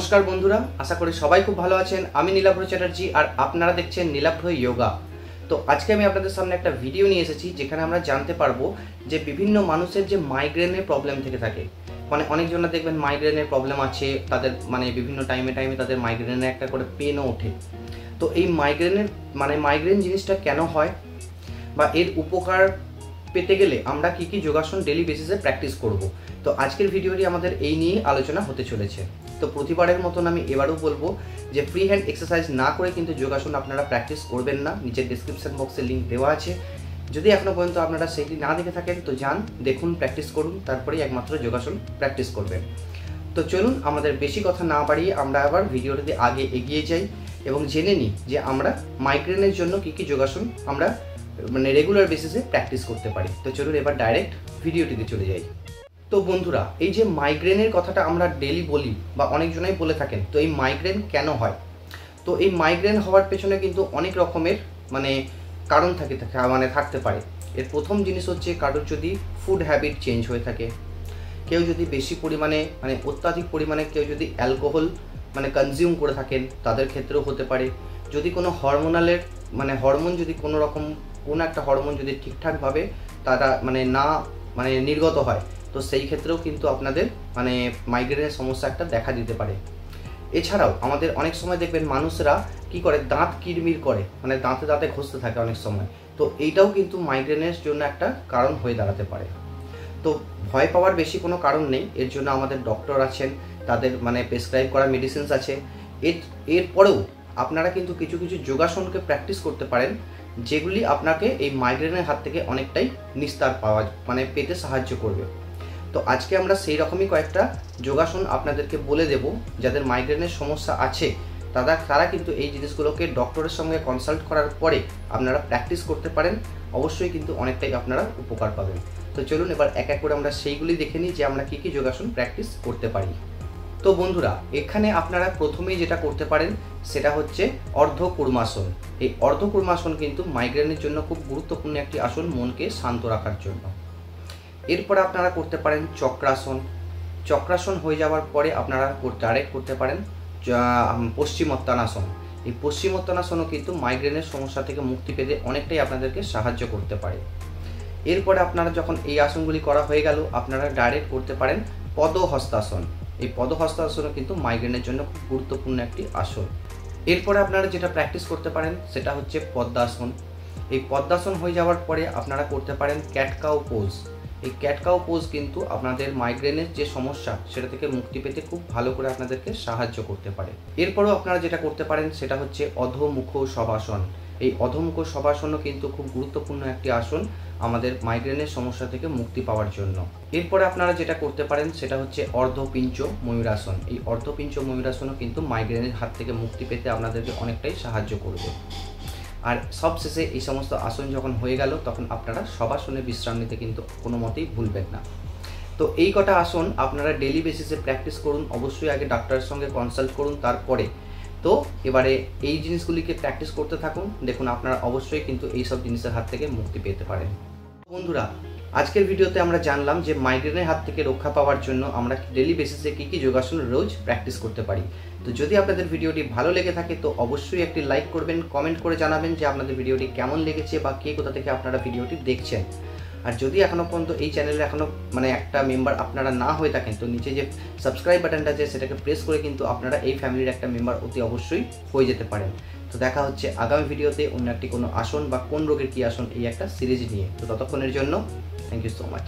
नमस्कार बंधुरा आशा करी सबाई खूब भालो आछेन। आमी नीलाभ्र चैटार्जी और आपनारा देखछेन नीलाभ्र योगा। तो आज के आमी आपनादेर सामने एक भिडियो निये एसेछि जेखाने आमरा जानते पारबो जे विभिन्न मानुषेर जे माइग्रेनेर प्रब्लेम थेके थाके। माने अनेकजन देखबेन माइग्रेनेर प्रब्लेम आछे, तादेर माने विभिन्न टाइमे टाइमे तादेर माइग्रेनेर एकटा करे पेनও ओठे। तो এই माइग्रेनेर माने माइग्रेन जिनिसटा केन हय बा एर उपकार पेते गेले आमरा की की योगासन डेली बेसिसे प्रैक्टिस करब। तो आजकेर भिडियोटी आमादेर এই নিয়ে आलोचना होते चलेছে। तो प्रतिबारेर मतन आमी एबारो बोलबो जे फ्री हैंड एक्सारसाइज ना करे किन्तु योगासन आपनारा प्रैक्टिस करबेन ना। नीचे डेसक्रिप्शन बक्से लिंक देওয়া আছে। যদি এখনো পর্যন্ত আপনারা সেটি না দেখে থাকেন তো যান দেখুন, প্র্যাকটিস করুন, তারপরেই একমাত্র যোগাসন প্র্যাকটিস করবেন। তো চলুন আমাদের বেশি কথা না বাড়িয়ে আমরা আবার ভিডিওটিতে আগে এগিয়ে যাই এবং জেনে নিই যে আমরা মাইগ্রেনের জন্য কি কি যোগাসন আমরা মানে রেগুলার বেসিসে প্র্যাকটিস করতে পারি। তো চলুন এবার ডাইরেক্ট ভিডিওটিতে চলে যাই। তো বন্ধুরা, এই যে মাইগ্রেনের কথাটা আমরা ডেলি বলি বা অনেকজনাই বলে থাকেন, তো এই মাইগ্রেন কেন হয়? তো এই মাইগ্রেন হওয়ার পেছনে কিন্তু অনেক রকমের মানে কারণ থাকতে পারে। এর প্রথম জিনিস হচ্ছে কারোর যদি ফুড হ্যাবিট চেঞ্জ হয়ে থাকে, কেউ যদি বেশি পরিমাণে মানে অত্যাধিক পরিমাণে কেউ যদি অ্যালকোহল মানে কনজিউম করে থাকেন তাদের ক্ষেত্রেও হতে পারে। যদি কোনো হরমোনালের মানে হরমোন যদি কোনো রকম কোনো একটা হরমোন যদি ঠিকঠাকভাবে তারা মানে না মানে নির্গত হয় তো সেই ক্ষেত্রেও কিন্তু আপনাদের মানে মাইগ্রেনের সমস্যা একটা দেখা দিতে পারে। এছাড়াও আমাদের অনেক সময় দেখবেন মানুষরা কি করে দাঁত কিরমির করে, মানে দাঁতে দাঁতে ঘষতে থাকে অনেক সময়। তো এইটাও কিন্তু মাইগ্রেনের জন্য একটা কারণ হয়ে দাঁড়াতে পারে। তো ভয় পাওয়ার বেশি কোনো কারণ নেই, এর জন্য আমাদের ডক্টর আছেন, তাদের মানে প্রেসক্রাইব করা মেডিসিনস আছে। এরপরেও আপনারা কিন্তু কিছু কিছু যোগাসনকে প্র্যাকটিস করতে পারেন যেগুলি আপনাকে এই মাইগ্রেনের হাত থেকে অনেকটাই নিস্তার পাওয়া মানে পেতে সাহায্য করবে। তো আজকে আমরা সেই রকমই কয়েকটা যোগাসন আপনাদেরকে বলে দেব যাদের মাইগ্রেনের সমস্যা আছে তারা কিন্তু এই জিনিসগুলোকে ডক্টরের সঙ্গে কনসাল্ট করার পরে আপনারা প্র্যাকটিস করতে পারেন। অবশ্যই কিন্তু অনেকটাই আপনারা উপকার পাবেন। তো চলুন এবার এক এক করে আমরা সেইগুলি দেখে নিই যে আমরা কী কী যোগাসন প্র্যাকটিস করতে পারি। তো বন্ধুরা, এখানে আপনারা প্রথমেই যেটা করতে পারেন সেটা হচ্ছে অর্ধকুর্মাসন। এই অর্ধকুর্মাসন কিন্তু মাইগ্রেনের জন্য খুব গুরুত্বপূর্ণ একটি আসন মনকে শান্ত রাখার জন্য। এরপরে আপনারা করতে পারেন চক্রাসন। চক্রাসন হয়ে যাওয়ার পরে আপনারা ডাইরেক্ট করতে পারেন পশ্চিমোত্তানাসন। এই পশ্চিমোত্তানাসনও কিন্তু মাইগ্রেনের সমস্যা থেকে মুক্তি পেতে অনেকটাই আপনাদেরকে সাহায্য করতে পারে। এরপরে আপনারা যখন এই আসনগুলি করা হয়ে গেল আপনারা ডাইরেক্ট করতে পারেন পদহস্তাসন। এই পদহস্তাসনও কিন্তু মাইগ্রেনের জন্য খুব গুরুত্বপূর্ণ একটি আসন। এরপরে আপনারা যেটা প্র্যাকটিস করতে পারেন সেটা হচ্ছে পদ্মাসন। এই পদ্মাসন হয়ে যাওয়ার পরে আপনারা করতে পারেন ক্যাট কাউ পোজ। এই ক্যাট কাউ পোজ কিন্তু আপনাদের মাইগ্রেনের যে সমস্যা সেটা থেকে মুক্তি পেতে খুব ভালো করে আপনাদেরকে সাহায্য করতে পারে। এরপরেও আপনারা যেটা করতে পারেন সেটা হচ্ছে অধোমুখ শবাসন। এই অধোমুখ শবাসনও কিন্তু খুব গুরুত্বপূর্ণ একটি আসন আমাদের মাইগ্রেনের সমস্যা থেকে মুক্তি পাওয়ার জন্য। এরপরে আপনারা যেটা করতে পারেন সেটা হচ্ছে অর্ধপিঞ্চ ময়ূরাসন। এই অর্ধপিঞ্চ ময়ূরাসনও কিন্তু মাইগ্রেনের হাত থেকে মুক্তি পেতে আপনাদেরকে অনেকটাই সাহায্য করবে। আর সবশেষে এই সমস্ত আসন যখন হয়ে গেল তখন আপনারা শবাসনে বিশ্রাম নিতে কিন্তু কোনো মতেই ভুলবেন না। তো এই কটা আসন আপনারা ডেলি বেসিসে প্র্যাকটিস করুন। অবশ্যই আগে ডাক্তারের সঙ্গে কনসাল্ট করুন তারপরে। তো এবারে এই জিনিসগুলিকে প্র্যাকটিস করতে থাকুন, দেখুন আপনারা অবশ্যই কিন্তু এই সব জিনিসের হাত থেকে মুক্তি পেতে পারেন। বন্ধুরা, আজকের ভিডিওতে আমরা জানলাম যে মাইগ্রেনের হাত থেকে রক্ষা পাওয়ার জন্য আমরা ডেলি বেসিসে কী কী যোগাসন রোজ প্র্যাকটিস করতে পারি। তো যদি আপনাদের ভিডিওটি ভালো লেগে থাকে তো অবশ্যই একটি লাইক করবেন, কমেন্ট করে জানাবেন যে আপনাদের ভিডিওটি কেমন লেগেছে বা কে কোথা থেকে আপনারা ভিডিওটি দেখছেন। আর যদি এখনও পর্যন্ত এই চ্যানেলে এখনও মানে একটা মেম্বার আপনারা না হয়ে থাকেন তো নিচে যে সাবস্ক্রাইব বাটনটা আছে সেটাকে প্রেস করে কিন্তু আপনারা এই ফ্যামিলির একটা মেম্বার অতি অবশ্যই হয়ে যেতে পারেন। তো দেখা হচ্ছে আগামী ভিডিওতে অন্য একটি কোনো আসন বা কোন রোগের কী আসন এই একটা সিরিজ নিয়ে। তো ততক্ষণের জন্য থ্যাংক ইউ সো মাচ।